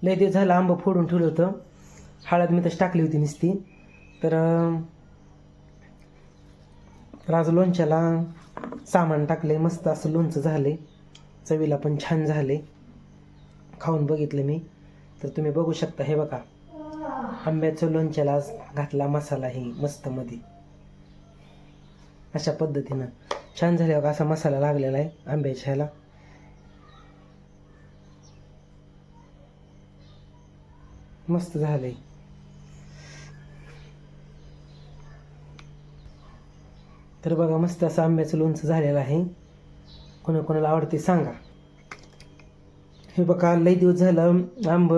लय दिवस झालं आंबं फोडून ठेवलं होतं. हळद मी तशी टाकली होती नुसती. तर आज लोणच्याला सामान टाकले, मस्त असं लोणचं झाले, चवीला पण छान झाले. खाऊन बघितलं मी, तर तुम्ही बघू शकता. हे बघा, आंब्याचं लोणच्याला घातला मसाला हे मस्त मध्ये अशा पद्धतीनं छान झाले बघा. असा मसाला लागलेला आहे आंब्याच्या ह्याला. मस्त झालंय. तर बघा, मस्त असं आंब्याचं लोणचं झालेलं आहे. कोणाकोणाला आवडते सांगा. हे बघा, लई दिवस झालं आंब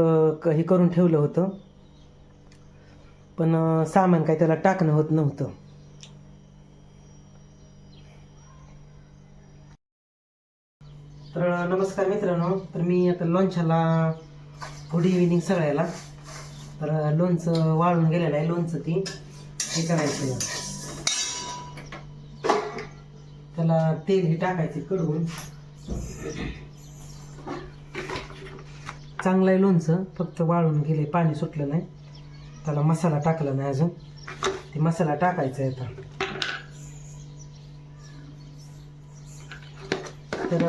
हे करून ठेवलं होतं, पण सामान काही त्याला टाकणं होत नव्हतं. तर नमस्कार मित्रांनो. तर मी आता लोणच्याला गुड इव्हिनिंग सगळ्याला. तर लोणचं वाळून गेलेलं आहे. लोणचं ती हे करायचं, त्याला तेल हे टाकायचे कडवून. चांगलं आहे लोणचं, फक्त वाळून गेले, पाणी सुटलं नाही. त्याला मसाला टाकला नाही अजून, ते मसाला टाकायचा आहे आता. तर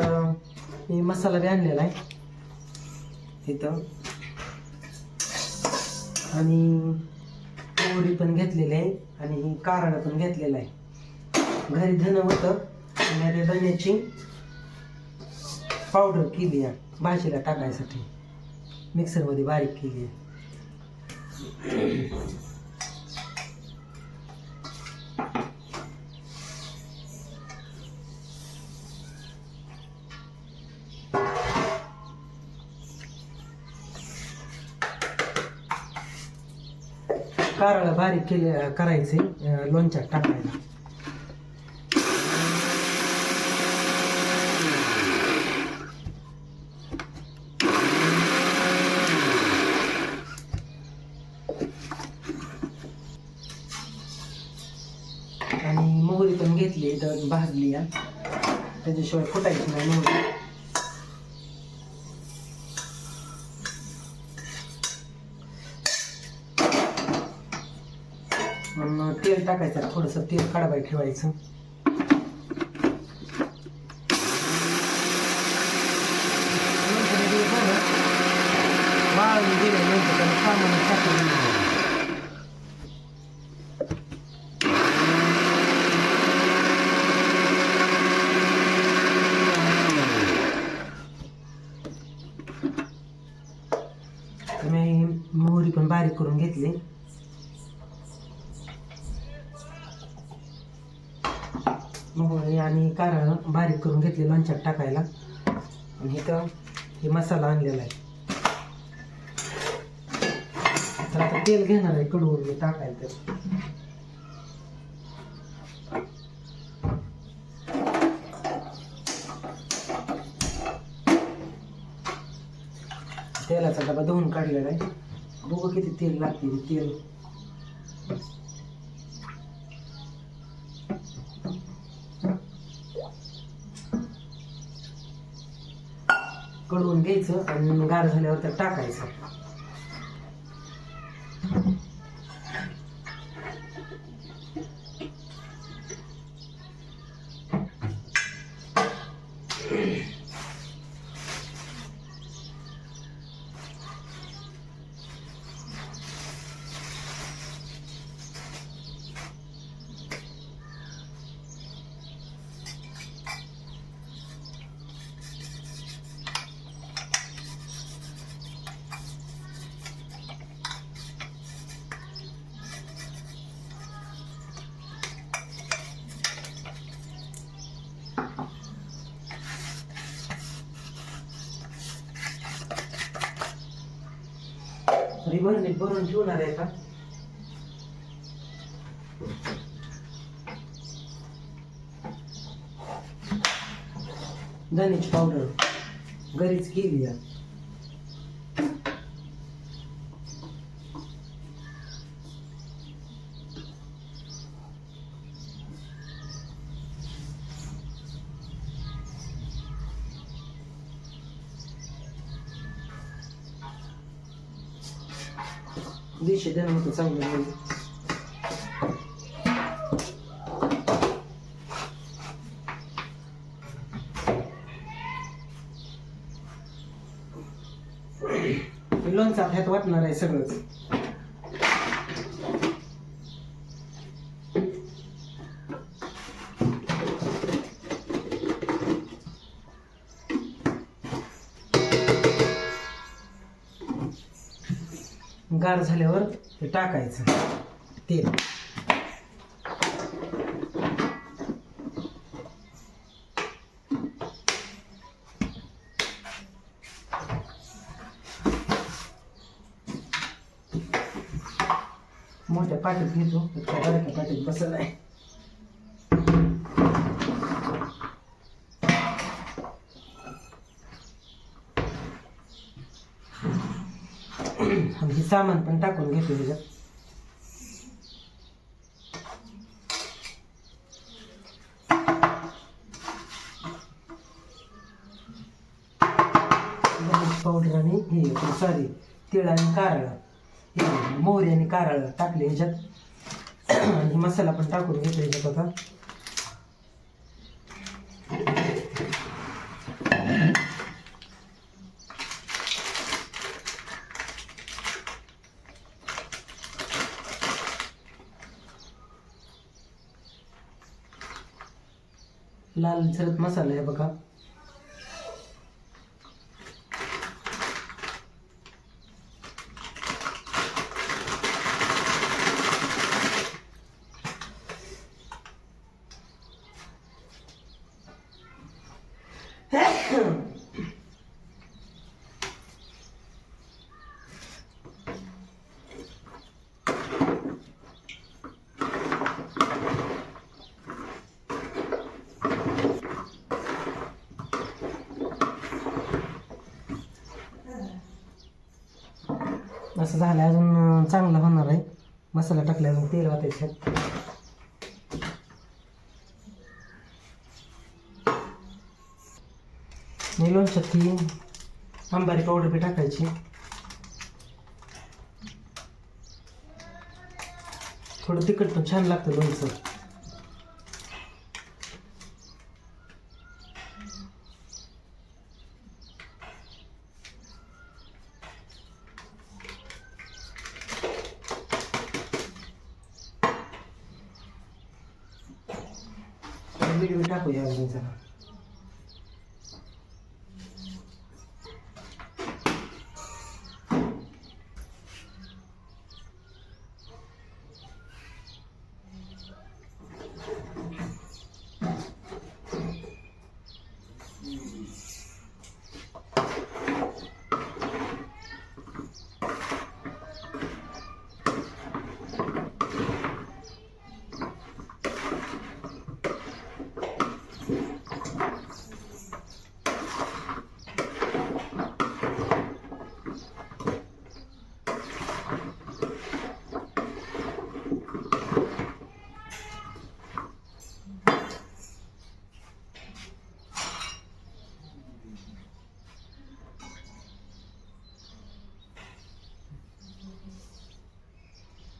मी मसाला बी आणलेला आहे इथं, आणि मोहरी पण घेतलेली आहे, आणि कारळं पण घेतलेलं आहे. घरी धन होतं, आणि धन्याची पावडर केली आहे भाजीला टाकायसाठी, मिक्सरमध्ये बारीक केली आहे. कारळं बारीक केले करायचे लोणच्यात टाकायला. आणि मोहरी पण घेतली, तर भाजली आहे, त्याच्याशिवाय फुटायची नाही मोहरी. तेल टाकायचं, थोडंसं तेल कडवाय ठेवायचं. वाळून गेलं नंतर त्याला सामान टाकून मी मोहरी पण बारीक करून घेतली. मोहरी आणि कारळं बारीक करून घेतले लोणच्यात टाकायला. आणि इथं हे मसाला आणलेला आहे. तर आता तेल घेणार आहे कडवून मी टाकायला. तेलाचा डबा धुवून काढलेला आहे. बघू किती तेल लागते. तेल कडवून घ्यायचं, आणि गार झाल्यावर तर टाकायचं. भरणीत भरून ठेवणार आहे का. धन्याची पावडर घरीच केली आहे. देशी धन होतं चांगलं म्हणजे. लोणचं ह्यात वाटणार आहे सगळंच. गार झाल्यावर ते टाकायचं तेल. मोठ्या पाटीत घेतो, बारक्या पाटीत बसत नाही. हे सामान पण टाकून घेतो त्याच्यात. पावडर आणि हे सॉरी तीळ आणि कारळं, हे मोहरी आणि कारळं टाकले ह्याच्यात. आणि मसाला पण टाकून घेतो ह्याच्यात आता. लाल सरत मसाला आहे बघा. असं झालं अजून चांगलं होणार आहे. मसाला टाकला अजून तेल वाटायचं. लोणच्यात ही अंबारी पावडर बी टाकायची. थोडं तिखट पण छान लागतं लोणचं. मीठ टाकूया अजून जरा.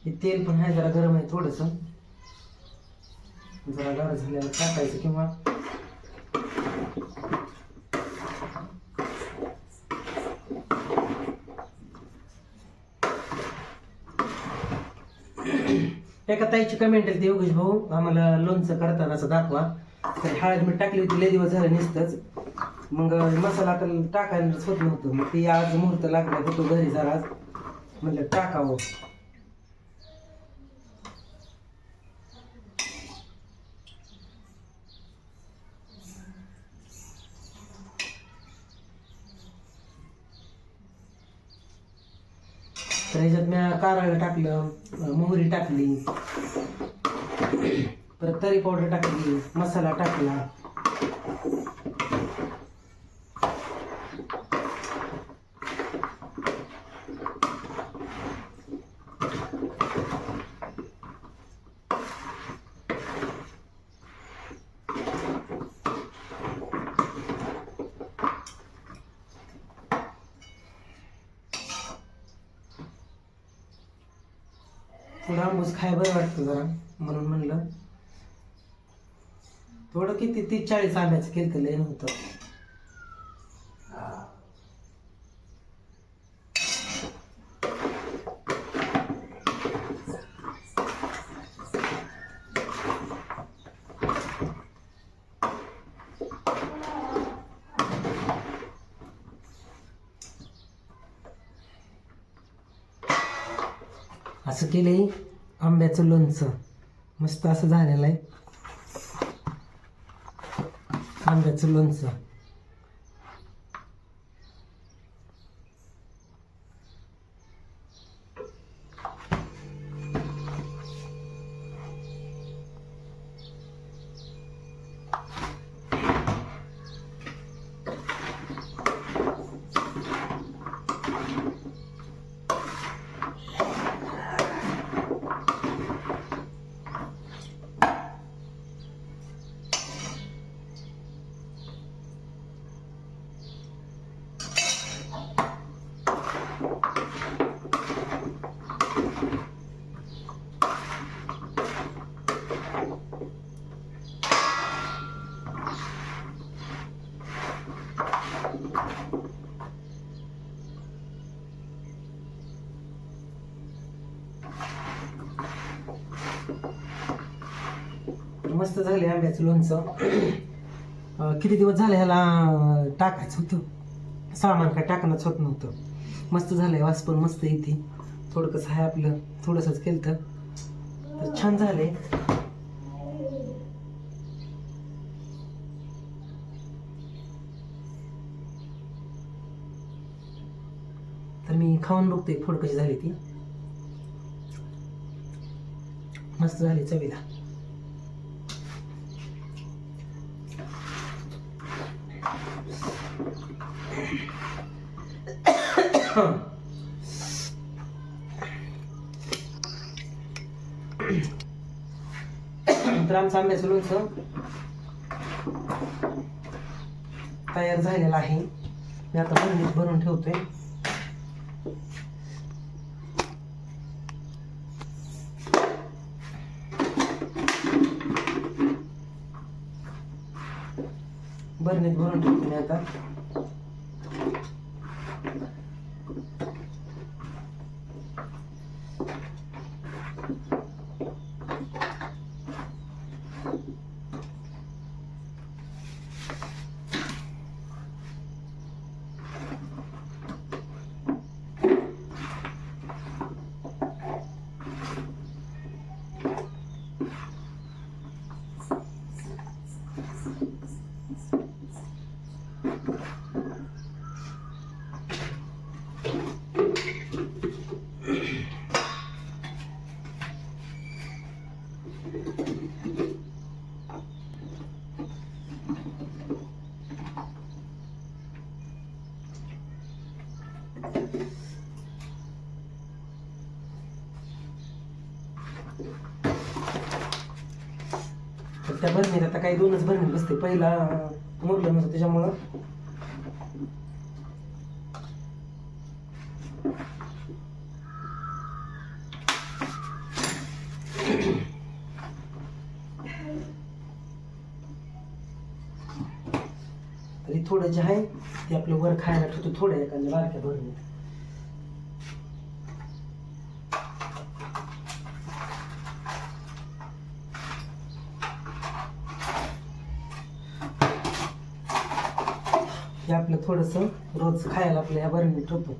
हे तेल पण आहे जरा गरम आहे थोडंसं. जरा गार झाल्यावर टाकायचं किंवा एका ताईची कमेंट आहे, योगेश भाऊ आम्हाला लोणचं करतानाच दाखवा. तर हळद मीठ टाकली होती, लय दिवस झालं नुसतंच. मग मसाला तर टाकायलाच होत नव्हतं. मग ते आज मुहूर्त लागला होतो घरी जरा, म्हणलं टाकावं. तर ह्याच्यात मी कारळं टाकलं, मोहरी टाकली, परत तरी पावडर टाकली, मसाला टाकला. थोडं आंबूस खाय बरं वाटतं जरा, म्हणून म्हणलं थोडं किती 30-40 आंब्याचं केलं तर लय नव्हतं. असं केलंय आंब्याचं लोणचं, मस्त असं झालेलं आहे आंब्याचं लोणचं. मस्त झाले आंब्याचं लोणचं. किती दिवस झाले ह्याला टाकायचं होतं, सामान काय टाकणंच होत नव्हतं. मस्त झालंय, वास पण मस्त येते. थोडं कसं आहे आपलं, थोडंसंच केलं तर छान झालंय. तर मी खाऊन बघतोय फोड कशी झाली ती. मस्त झाली चवीला. तर आमचं आंब्याचं लोणचं तयार झालेलं आहे. मी आता बरणीत भरून ठेवतोय. बरणीत भरून ठेवतो मी आता. तर त्या भरणीत आता काही 2च भरणी बसते. पहिला मुरलं नव्हतं त्याच्यामुळं तरी थोडं जे आहे ते आपलं वर खायला ठेवतो थोडं एखाद्या बारक्या भरणीत. हे आपलं थोडंसं रोज खायला आपल्या ह्या भरणीत ठेवतो.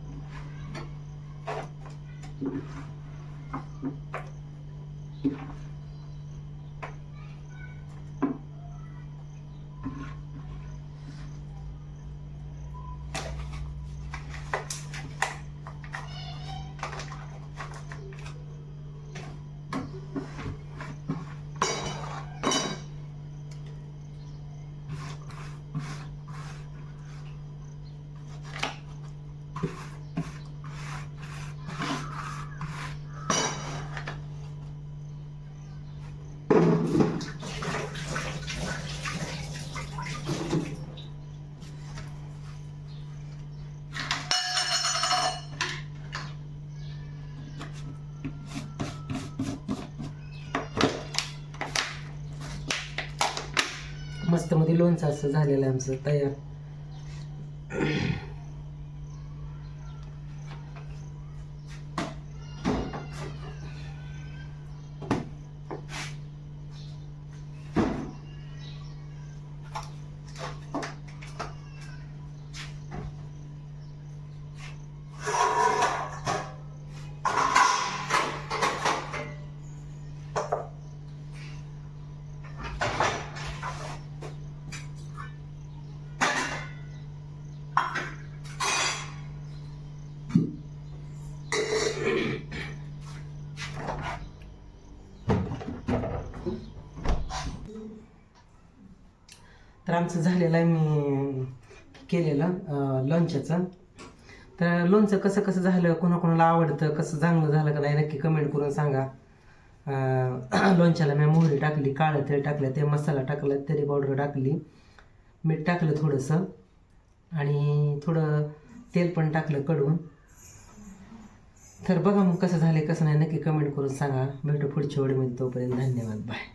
मस्त मध्ये लोणचं असं झालेलं आहे आमचं तयार. तर आमचं झालेलं आहे मी केलेलं लोणच्याचं. तर लोणचं कसं कसं झालं, कोणाकोणाला आवडतं, कसं चांगलं झालं का नाही नक्की कमेंट करून सांगा. लोणच्याला मी मोहरी टाकली, काळं तेल टाकलं, ते मसाला टाकला, तरी पावडर टाकली, मीठ टाकलं थोडंसं आणि थोडं तेल पण टाकलं कडवून. तर बघा मग कसं झालं कसं नाही नक्की कमेंट करून सांगा. भेटू पुढच्या व्हिडिओमध्ये, तोपर्यंत धन्यवाद, बाय.